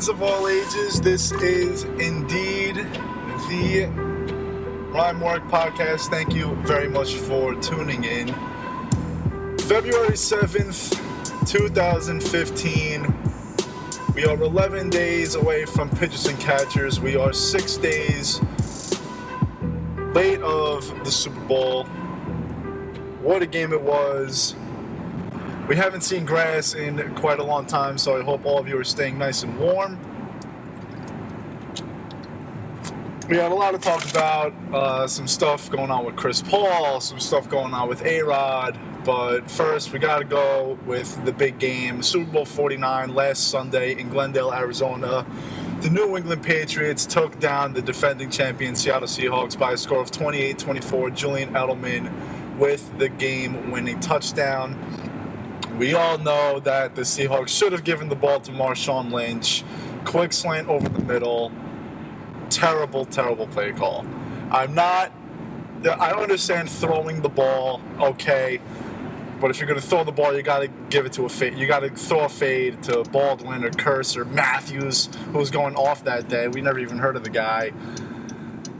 fans of all ages, this is indeed the Morik podcast. Thank you very much for tuning in. February 7th, 2015. We are 11 days away from pitchers and catchers. We are 6 days late of the Super Bowl. What a game it was. We haven't seen grass in quite a long time, so I hope all of you are staying nice and warm. We had a lot to talk about, some stuff going on with Chris Paul, some stuff going on with A-Rod, but first we got to go with the big game, Super Bowl 49 last Sunday in Glendale, Arizona. The New England Patriots took down the defending champion Seattle Seahawks by a score of 28-24. Julian Edelman with the game-winning touchdown. We all know that the Seahawks should have given the ball to Marshawn Lynch. Quick slant over the middle. Terrible, terrible play call. I understand throwing the ball, okay, but if you're going to throw the ball, you got to give it to a fade. You got to throw a fade to Baldwin or Curse or Matthews, who was going off that day. We never even heard of the guy.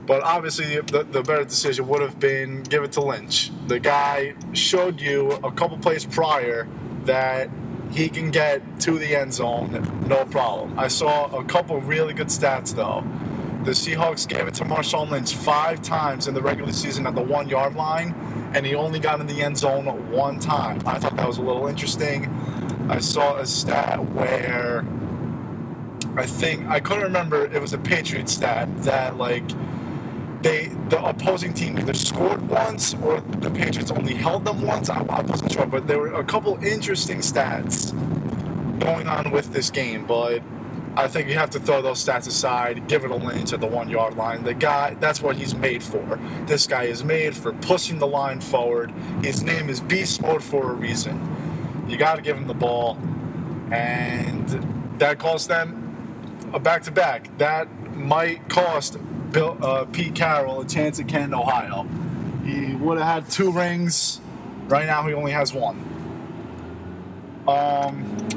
But obviously, the better decision would have been give it to Lynch. The guy showed you a couple plays prior that he can get to the end zone, no problem. I saw a couple really good stats, though. The Seahawks gave it to Marshawn Lynch 5 times in the regular season at the 1-yard line, and he only got in the end zone 1 time. I thought that was a little interesting. I saw a stat where I couldn't remember, it was a Patriots stat that, the opposing team either scored once or the Patriots only held them once. I wasn't sure, but there were a couple interesting stats going on with this game. But I think you have to throw those stats aside, give it a Lynch at the 1-yard line. The guy, that's what he's made for. This guy is made for pushing the line forward. His name is Beast Mode for a reason. You got to give him the ball. And that cost them a back-to-back. That might cost Pete Carroll a chance at Canton, Ohio. He would have had 2 rings. Right now he only has 1.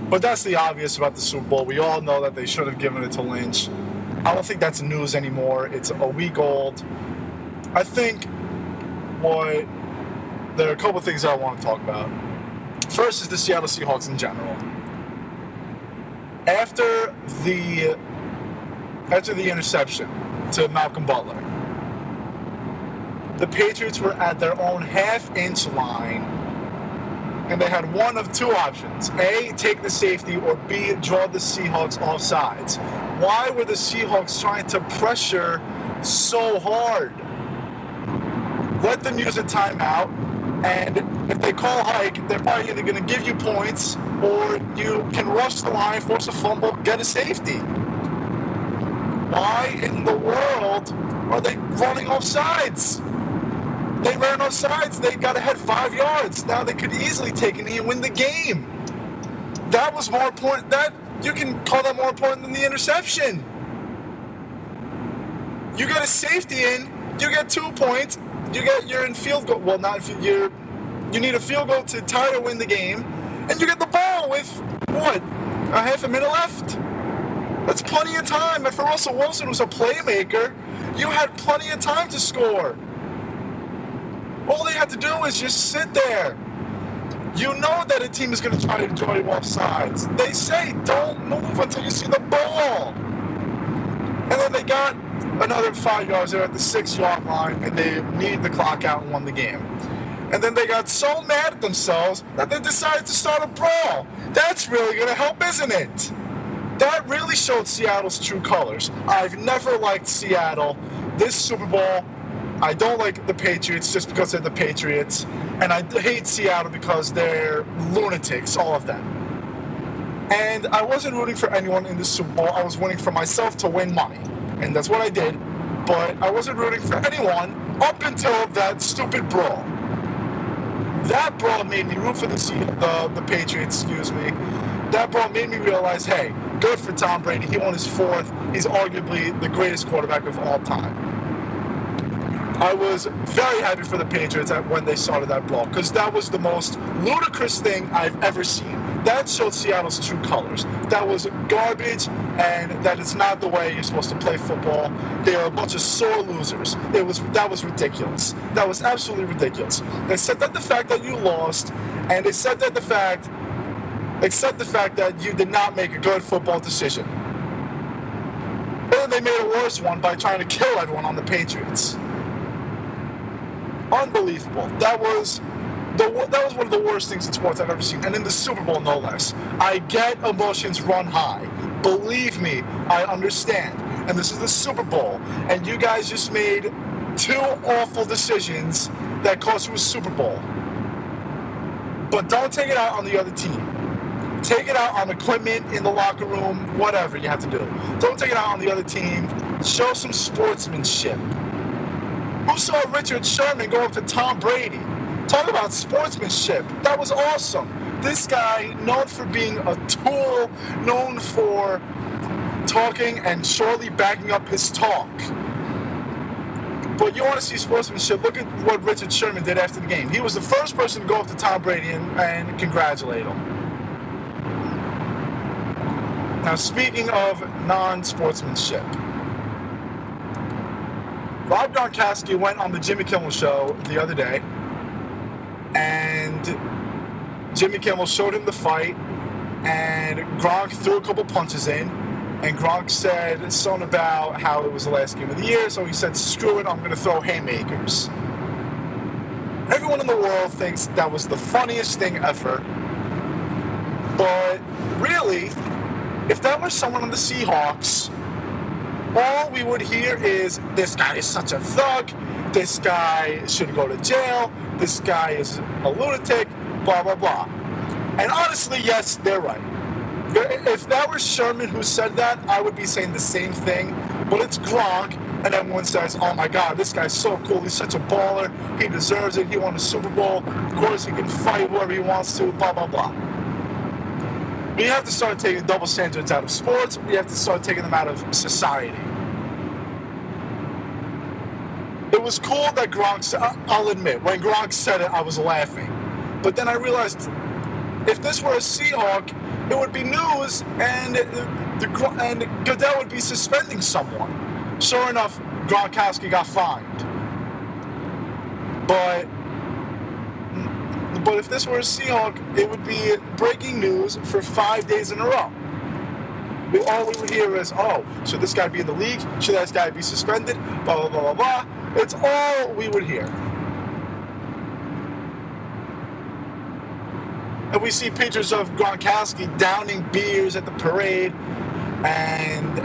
But that's the obvious about the Super Bowl. We all know that they should have given it to Lynch. I don't think that's news anymore. It's a week old. I think there are a couple things I want to talk about. First is the Seattle Seahawks in general. After the interception to Malcolm Butler, the Patriots were at their own half-inch line, and they had one of 2 options. A, take the safety, or B, draw the Seahawks off sides. Why were the Seahawks trying to pressure so hard? Let them use a timeout, and if they call hike, they're probably either going to give you points, or you can rush the line, force a fumble, get a safety. Why in the world are they running off sides? They ran off sides. They got ahead 5 yards. Now they could easily take a knee and win the game. That was more important. That you can call that more important than the interception. You get a safety in. You get 2 points. You're in field goal. Well, not if you need a field goal to tie or win the game, and you get the ball with a half a minute left. That's plenty of time. And for Russell Wilson, who's a playmaker, you had plenty of time to score. All they had to do is just sit there. You know that a team is going to try to draw you off sides. They say don't move until you see the ball. And then they got another 5 yards there at the 6-yard line, and they needed the clock out and won the game. And then they got so mad at themselves that they decided to start a brawl. That's really going to help, isn't it? That really showed Seattle's true colors. I've never liked Seattle. This Super Bowl, I don't like the Patriots just because they're the Patriots. And I hate Seattle because they're lunatics, all of them. And I wasn't rooting for anyone in the Super Bowl. I was rooting for myself to win money. And that's what I did. But I wasn't rooting for anyone up until that stupid brawl. That brawl made me root for the Patriots, That brawl made me realize, hey, good for Tom Brady. He won his 4th. He's arguably the greatest quarterback of all time. I was very happy for the Patriots when they started that brawl, because that was the most ludicrous thing I've ever seen. that showed Seattle's true colors. That was garbage, and that is not the way you're supposed to play football. They are a bunch of sore losers. That was ridiculous. That was absolutely ridiculous. They said that the fact that you lost, and they said that except the fact that you did not make a good football decision. And they made a worse one by trying to kill everyone on the Patriots. Unbelievable. That was one of the worst things in sports I've ever seen, and in the Super Bowl, no less. I get emotions run high. Believe me, I understand. And this is the Super Bowl, and you guys just made two awful decisions that cost you a Super Bowl. But don't take it out on the other team. Take it out on equipment in the locker room, whatever you have to do. Don't take it out on the other team. Show some sportsmanship. Who saw Richard Sherman go up to Tom Brady? Talk about sportsmanship. That was awesome. This guy, known for being a tool, known for talking and surely backing up his talk. But you want to see sportsmanship, look at what Richard Sherman did after the game. He was the first person to go up to Tom Brady and congratulate him. Now, speaking of non-sportsmanship, Rob Gronkowski went on the Jimmy Kimmel Show the other day, and Jimmy Kimmel showed him the fight, and Gronk threw a couple punches in, and Gronk said something about how it was the last game of the year, so he said, screw it, I'm going to throw haymakers. Everyone in the world thinks that was the funniest thing ever, but really, if that was someone on the Seahawks, all we would hear is, this guy is such a thug, this guy should go to jail, this guy is a lunatic, blah, blah, blah. And honestly, yes, they're right. If that was Sherman who said that, I would be saying the same thing, but it's Gronk, and everyone says, oh my God, this guy's so cool, he's such a baller, he deserves it, he won a Super Bowl, of course he can fight whoever he wants to, blah, blah, blah. We have to start taking double standards out of sports. We have to start taking them out of society. It was cool that Gronk said, I'll admit, when Gronk said it, I was laughing. But then I realized, if this were a Seahawk, it would be news, and Goodell would be suspending someone. Sure enough, Gronkowski got fined. But if this were a Seahawk, it would be breaking news for 5 days in a row. All we would hear is, oh, should this guy be in the league? Should this guy be suspended? Blah, blah, blah, blah, blah. It's all we would hear. And we see pictures of Gronkowski downing beers at the parade and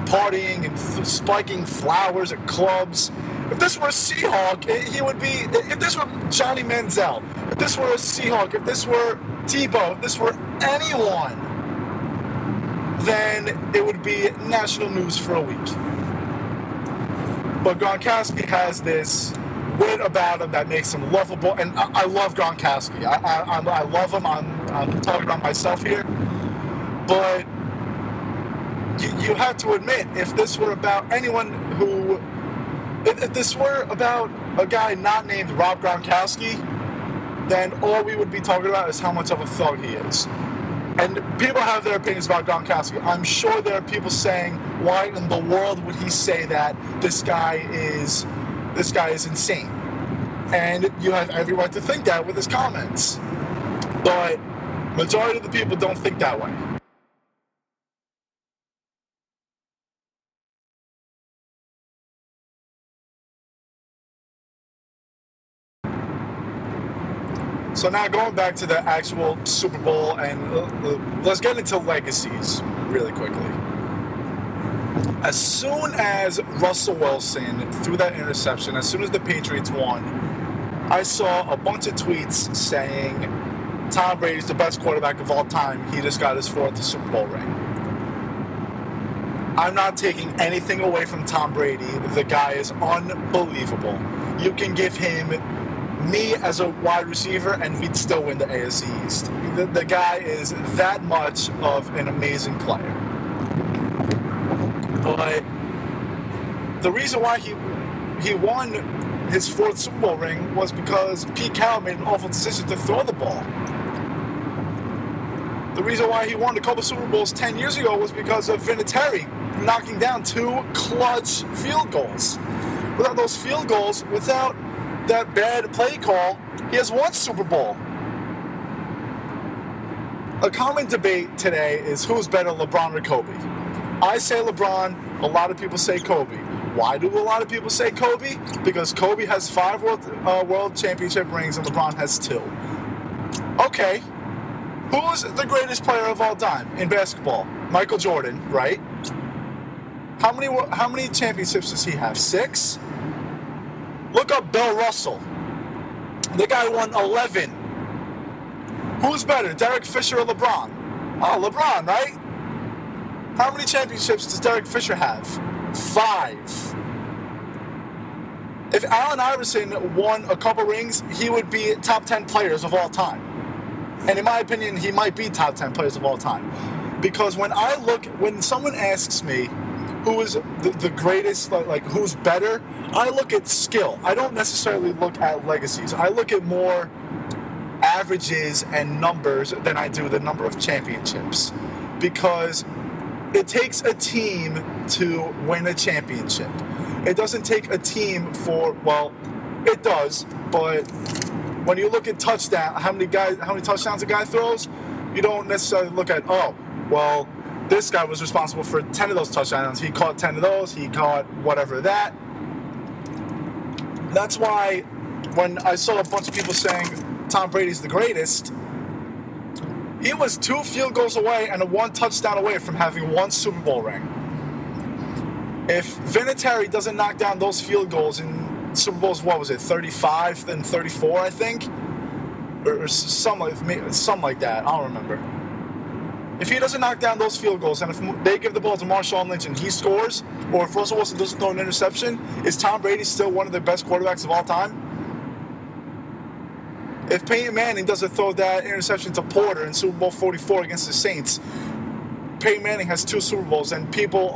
partying and spiking flowers at clubs. If this were a Seahawk, he would be, if this were Johnny Manziel, if this were a Seahawk, if this were Tebow, if this were anyone, then it would be national news for a week. But Gronkowski has this wit about him that makes him lovable, and I love Gronkowski. I love him. I'm talking about myself here. But you have to admit, if this were about anyone who... If this were about a guy not named Rob Gronkowski, then all we would be talking about is how much of a thug he is. And people have their opinions about Gronkowski. I'm sure there are people saying, why in the world would he say that? This guy is insane. And you have every right to think that with his comments. But majority of the people don't think that way. So now going back to the actual Super Bowl, and let's get into legacies really quickly. As soon as Russell Wilson threw that interception, as soon as the Patriots won, I saw a bunch of tweets saying Tom Brady's the best quarterback of all time. He just got his fourth Super Bowl ring. I'm not taking anything away from Tom Brady. The guy is unbelievable. You can give him me as a wide receiver, and we'd still win the AFC East. The guy is that much of an amazing player. But the reason why he won his fourth Super Bowl ring was because Pete Carroll made an awful decision to throw the ball. The reason why he won a couple Super Bowls 10 years ago was because of Vinatieri knocking down 2 clutch field goals. Without those field goals, without that bad play call, he has 1 Super Bowl. A common debate today is who's better, LeBron or Kobe. I say LeBron, a lot of people say Kobe. Why do a lot of people say Kobe? Because Kobe has 5 world championship rings and LeBron has 2. Okay, who's the greatest player of all time in basketball? Michael Jordan, right? How many championships does he have? 6? Look up Bill Russell. The guy won 11. Who's better, Derek Fisher or LeBron? Oh, LeBron, right? How many championships does Derek Fisher have? 5. If Allen Iverson won a couple rings, he would be top 10 players of all time. And in my opinion, he might be top 10 players of all time. Because when someone asks me who is the greatest, like who's better, I look at skill. I don't necessarily look at legacies. I look at more averages and numbers than I do the number of championships. Because it takes a team to win a championship. It doesn't take a team it does, but when you look at touchdown, how many touchdowns a guy throws, you don't necessarily look at, this guy was responsible for 10 of those touchdowns. He caught 10 of those. He caught whatever that. That's why when I saw a bunch of people saying Tom Brady's the greatest, he was 2 field goals away and 1 touchdown away from having 1 Super Bowl ring. If Vinatieri doesn't knock down those field goals in Super Bowls, 35 and 34, I think? Or something like that. I don't remember. If he doesn't knock down those field goals, and if they give the ball to Marshawn Lynch and he scores, or if Russell Wilson doesn't throw an interception, is Tom Brady still one of the best quarterbacks of all time? If Peyton Manning doesn't throw that interception to Porter in Super Bowl 44 against the Saints, Peyton Manning has 2 Super Bowls, and people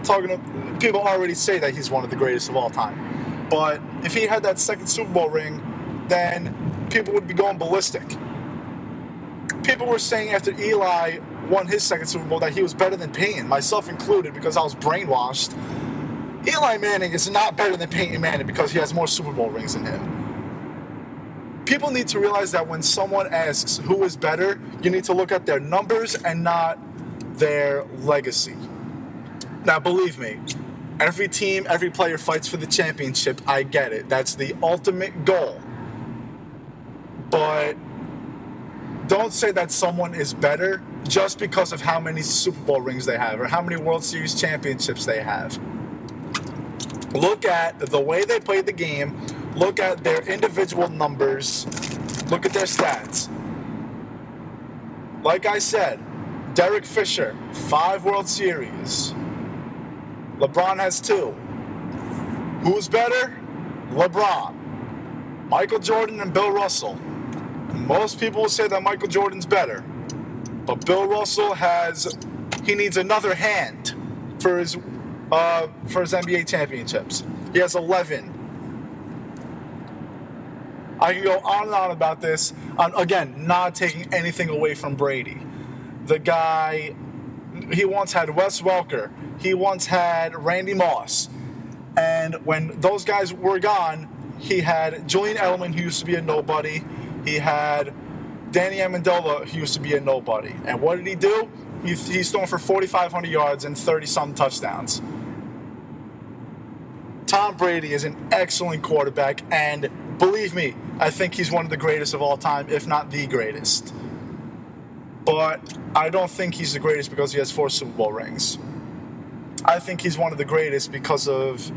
already say that he's one of the greatest of all time. But if he had that 2nd Super Bowl ring, then people would be going ballistic. People were saying after Eli won his 2nd Super Bowl that he was better than Peyton, myself included, because I was brainwashed. Eli Manning is not better than Peyton Manning because he has more Super Bowl rings than him. People need to realize that when someone asks who is better, you need to look at their numbers and not their legacy. Now, believe me, every team, every player fights for the championship. I get it. That's the ultimate goal. But don't say that someone is better just because of how many Super Bowl rings they have or how many World Series championships they have. Look at the way they played the game. Look at their individual numbers. Look at their stats. Like I said, Derek Fisher, 5 World Series. LeBron has 2. Who's better? LeBron. Michael Jordan and Bill Russell. Most people will say that Michael Jordan's better. But Bill Russell he needs another hand for his NBA championships. He has 11. I can go on and on about this. Again, not taking anything away from Brady. The guy, he once had Wes Welker. He once had Randy Moss. And when those guys were gone, he had Julian Edelman, who used to be a nobody. He had Danny Amendola, who used to be a nobody. And what did he do? He's thrown for 4,500 yards and 30-some touchdowns. Tom Brady is an excellent quarterback, and believe me, I think he's one of the greatest of all time, if not the greatest. But I don't think he's the greatest because he has 4 Super Bowl rings. I think he's one of the greatest because of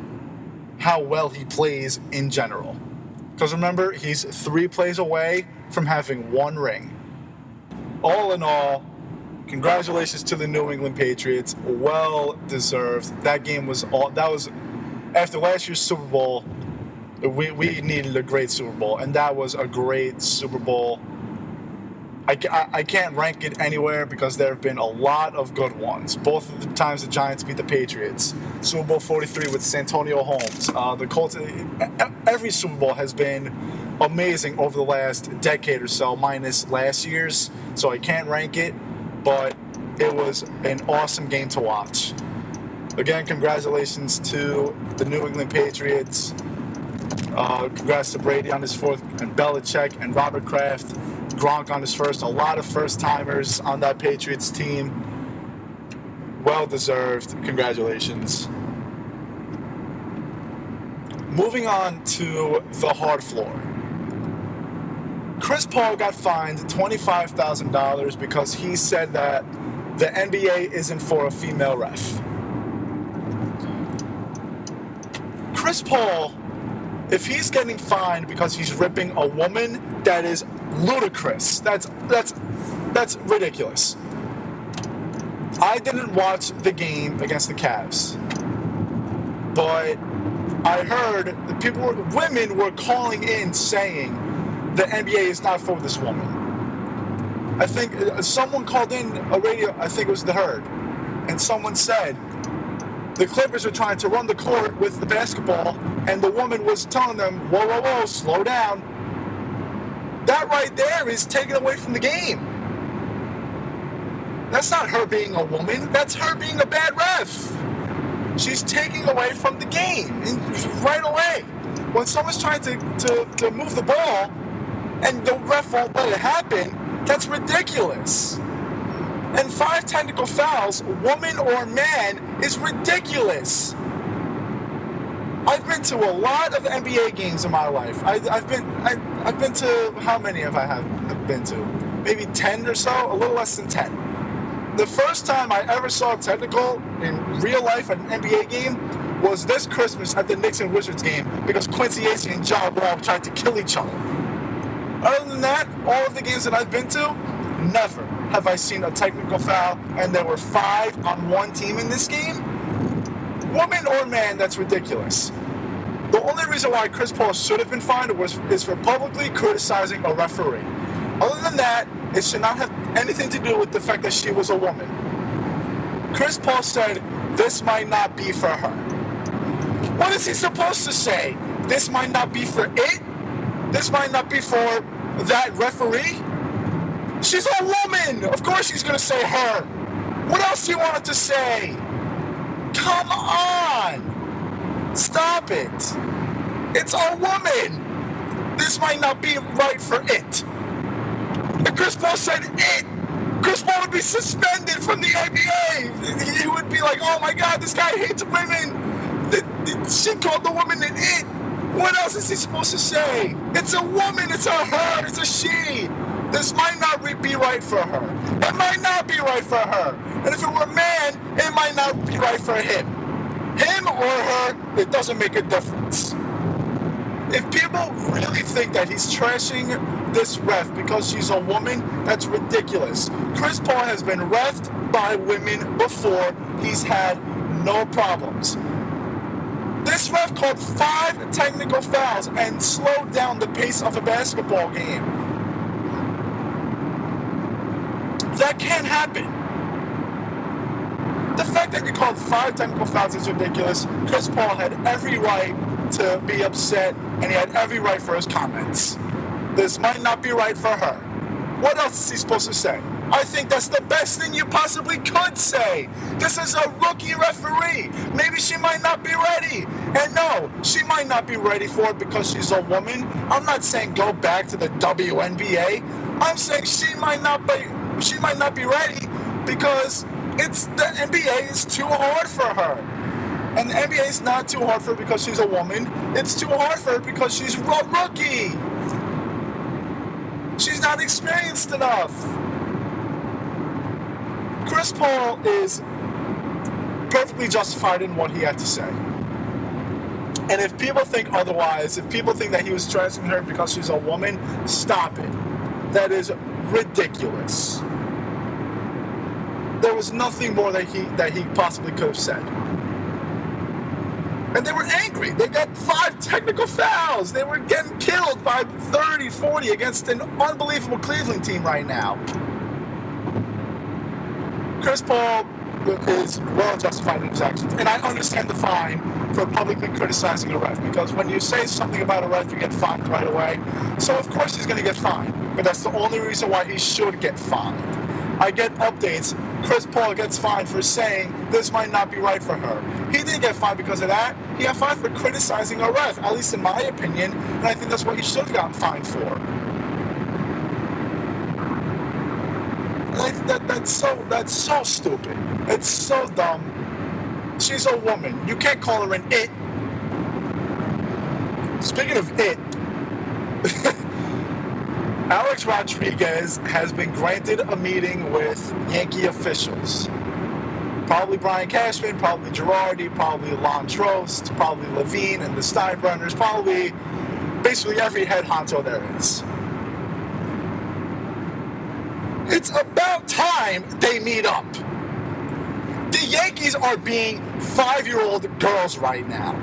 how well he plays in general. Because remember, he's 3 plays away from having 1 ring. All in all, congratulations to the New England Patriots. Well deserved. That was after last year's Super Bowl. We needed a great Super Bowl, and that was a great Super Bowl. I can't rank it anywhere because there have been a lot of good ones. Both of the times the Giants beat the Patriots. Super Bowl 43 with Santonio Holmes. The Colts. Every Super Bowl has been amazing over the last decade or so, minus last year's, so I can't rank it, but it was an awesome game to watch. Again, congratulations to the New England Patriots. Congrats to Brady on his fourth, and Belichick and Robert Kraft, Gronk on his first. A lot of first-timers on that Patriots team. Well-deserved. Congratulations. Moving on to the hard floor. Chris Paul got fined $25,000 because he said that the NBA isn't for a female ref. Chris Paul, if he's getting fined because he's ripping a woman, that is ludicrous. That's ridiculous. I didn't watch the game against the Cavs, but I heard women were calling in saying the NBA is not for this woman. I think someone called in a radio, I think it was The Herd, and someone said the Clippers are trying to run the court with the basketball, and the woman was telling them, whoa, whoa, whoa, slow down. That right there is taken away from the game. That's not her being a woman. That's her being a bad ref. She's taking away from the game right away. When someone's trying to move the ball and the ref won't let it happen, that's ridiculous. And 5 technical fouls, woman or man, is ridiculous. I've been to a lot of NBA games in my life. I've been to, how many have I been to? Maybe 10 or so, a little less than 10. The first time I ever saw a technical in real life at an NBA game was this Christmas at the Knicks and Wizards game because Quincy Acey and John Wall tried to kill each other. Other than that, all of the games that I've been to, never have I seen a technical foul, and there were 5 on one team in this game. Woman or man, that's ridiculous. The only reason why Chris Paul should have been fined is for publicly criticizing a referee. Other than that, it should not have anything to do with the fact that she was a woman. Chris Paul said, this might not be for her. What is he supposed to say? This might not be for it? This might not be for that referee? She's a woman! Of course she's going to say her. What else do you want her to say? Come on! Stop it. It's a woman. This might not be right for it. If Chris Paul said it, Chris Paul would be suspended from the NBA. He would be like, oh my God, this guy hates women. She called the woman an it. What else is he supposed to say? It's a woman, it's a her, it's a she. This might not be right for her. It might not be right for her. And if it were a man, it might not be right for him. Him or her, it doesn't make a difference. If people really think that he's trashing this ref because she's a woman, that's ridiculous. Chris Paul has been reffed by women before. He's had no problems. This ref called 5 technical fouls and slowed down the pace of a basketball game. That can't happen. The fact that you called 5 technical fouls is ridiculous. Chris Paul had every right to be upset, and he had every right for his comments. This might not be right for her. What else is he supposed to say? I think that's the best thing you possibly could say. This is a rookie referee. Maybe she might not be ready. And no, she might not be ready for it because she's a woman. I'm not saying go back to the WNBA. I'm saying she might not be ready because the NBA is too hard for her. And the NBA is not too hard for her because she's a woman. It's too hard for her because she's a rookie. She's not experienced enough. Chris Paul is perfectly justified in what he had to say. And if people think otherwise, if people think that he was trashing her because she's a woman, stop it. That is ridiculous. There was nothing more that he possibly could have said. And they were angry. They got 5 technical fouls. They were getting killed by 30, 40 against an unbelievable Cleveland team right now. Chris Paul is well justified in his actions. And I understand the fine for publicly criticizing a ref, because when you say something about a ref, you get fined right away. So of course he's going to get fined, but that's the only reason why he should get fined. I get updates. Chris Paul gets fined for saying this might not be right for her. He didn't get fined because of that. He got fined for criticizing a ref, at least in my opinion, and I think that's what he should have gotten fined for. Like that's so stupid. It's so dumb. She's a woman. You can't call her an it. Speaking of it, Alex Rodriguez has been granted a meeting with Yankee officials. Probably Brian Cashman, probably Girardi, probably Lon Trost, probably Levine and the Steinbrenners, probably basically every head honcho there is. It's about time they meet up. The Yankees are being 5-year-old girls right now.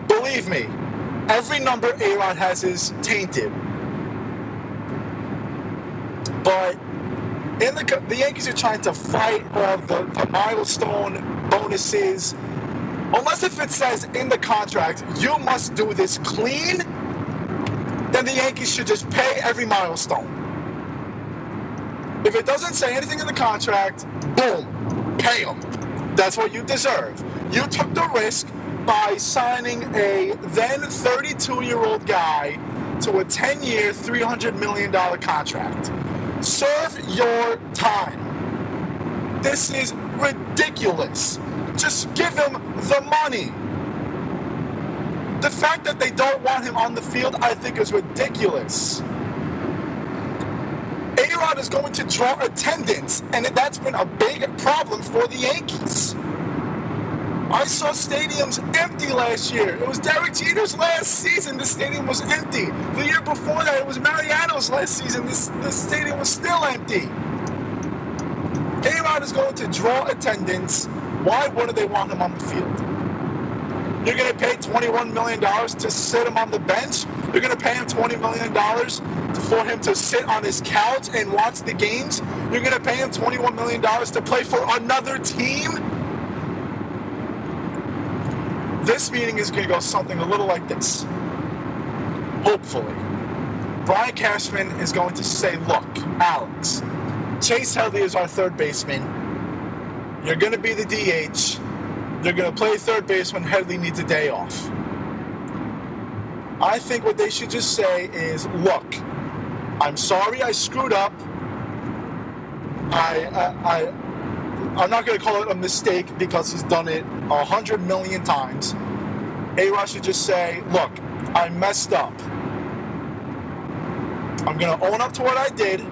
Believe me, every number A-Rod has is tainted. But the Yankees are trying to fight all the milestone bonuses. Unless if it says in the contract, you must do this clean, then the Yankees should just pay every milestone. If it doesn't say anything in the contract, boom, pay them. That's what you deserve. You took the risk by signing a then 32-year-old guy to a 10-year, $300 million contract. Serve your time. This is ridiculous. Just give him the money. The fact that they don't want him on the field, I think, is ridiculous. A-Rod is going to draw attendance, and that's been a big problem for the Yankees. I saw stadiums empty last year. It was Derek Jeter's last season. The stadium was empty. The year before that, it was Mariano's last season. The stadium was still empty. A-Rod is going to draw attendance. Why wouldn't they want him on the field? You're going to pay $21 million to sit him on the bench? You're going to pay him $20 million for him to sit on his couch and watch the games? You're going to pay him $21 million to play for another team? This meeting is going to go something a little like this. Hopefully. Brian Cashman is going to say, look, Alex, Chase Headley is our third baseman. You're going to be the DH. You're going to play third base when Headley needs a day off. I think what they should just say is, look, I'm sorry I screwed up. I'm not going to call it a mistake because he's done it 100 million times. A-Rod should just say, look, I messed up. I'm going to own up to what I did.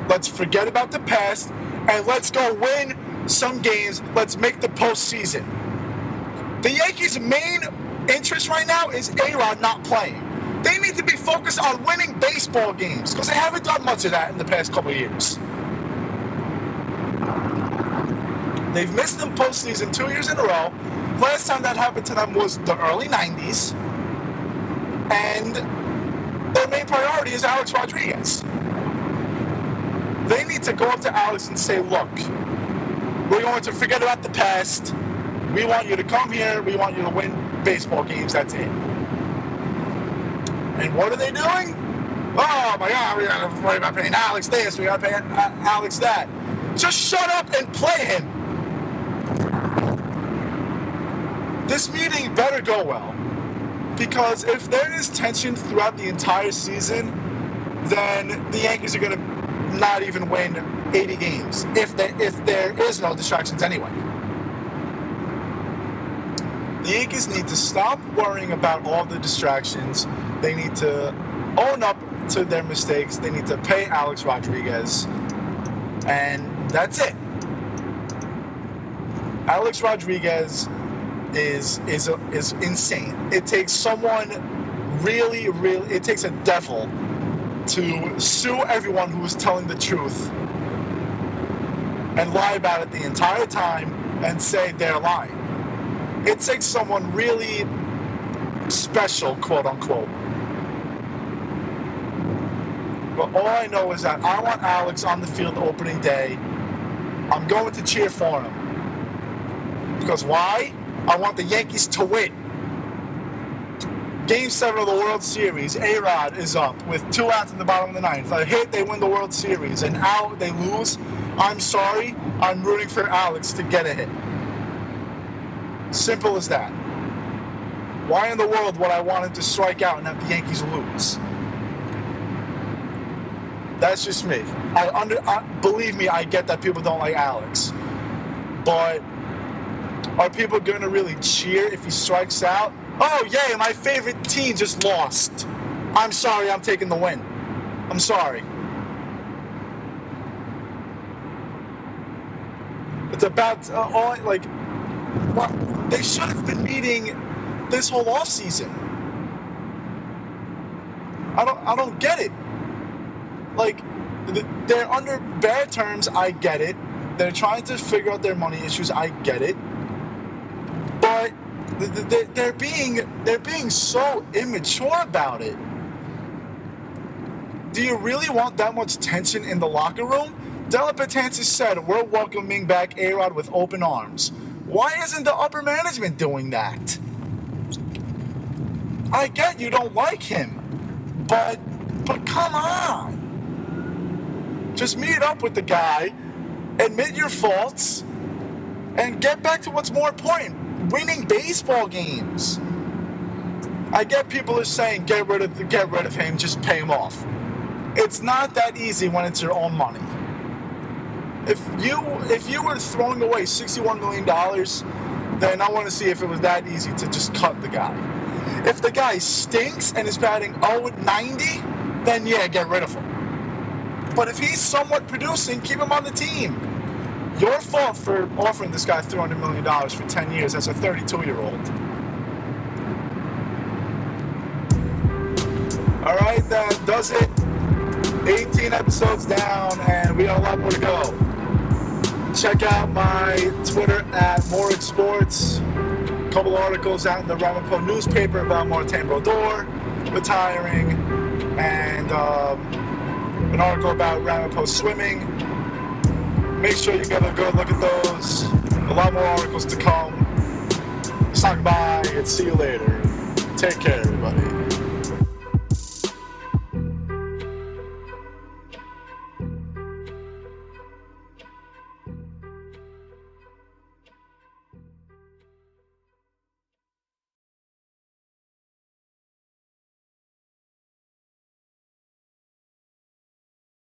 Let's forget about the past, and let's go win some games. Let's make the postseason. The Yankees' main interest right now is A-Rod not playing. They need to be focused on winning baseball games because they haven't done much of that in the past couple of years. They've missed the postseason 2 years in a row. Last time that happened to them was the early 90s. And their main priority is Alex Rodriguez. They need to go up to Alex and say, look, we're going to forget about the past. We want you to come here. We want you to win baseball games. That's it. And what are they doing? Oh, my God, we got to worry about paying Alex this. We got to pay Alex that. Just shut up and play him. This meeting better go well. Because if there is tension throughout the entire season, then the Yankees are going to not even win 80 games. If there is no distractions anyway. The Yankees need to stop worrying about all the distractions. They need to own up to their mistakes. They need to pay Alex Rodriguez. And that's it. Alex Rodriguez is insane. It takes someone really, it takes a devil to sue everyone who is telling the truth and lie about it the entire time and say they're lying. It takes someone really special, quote unquote. But all I know is that I want Alex on the field opening day. I'm going to cheer for him. Because why? I want the Yankees to win. Game 7 of the World Series, A-Rod is up with 2 outs in the bottom of the 9th. A hit, they win the World Series. An out, they lose. I'm sorry, I'm rooting for Alex to get a hit. Simple as that. Why in the world would I want him to strike out and have the Yankees lose? That's just me. Believe me, I get that people don't like Alex. But are people going to really cheer if he strikes out? Oh, yay, my favorite team just lost. I'm sorry, I'm taking the win. I'm sorry. It's about they should have been meeting this whole offseason. I don't get it. Like, they're under bad terms, I get it. They're trying to figure out their money issues, I get it. But they're being so immature about it. Do you really want that much tension in the locker room? Della Betances said, we're welcoming back A-Rod with open arms. Why isn't the upper management doing that? I get you don't like him, but come on. Just meet up with the guy, admit your faults, and get back to what's more important, winning baseball games. I get people are saying get rid of him, just pay him off. It's not that easy when it's your own money. If you were throwing away $61 million, then I want to see if it was that easy to just cut the guy. If the guy stinks and is batting 0-90, then yeah, get rid of him. But if he's somewhat producing, keep him on the team. Your fault for offering this guy $300 million for 10 years as a 32-year-old. All right, that does it. 18 episodes down, and we got a lot more to go. Check out my Twitter at Morik Sports. A couple articles out in the Ramapo newspaper about Martin Brodeur retiring, and an article about Ramapo swimming. Make sure you get a good look at those. A lot more articles to come. Let's talk bye and see you later. Take care, everybody.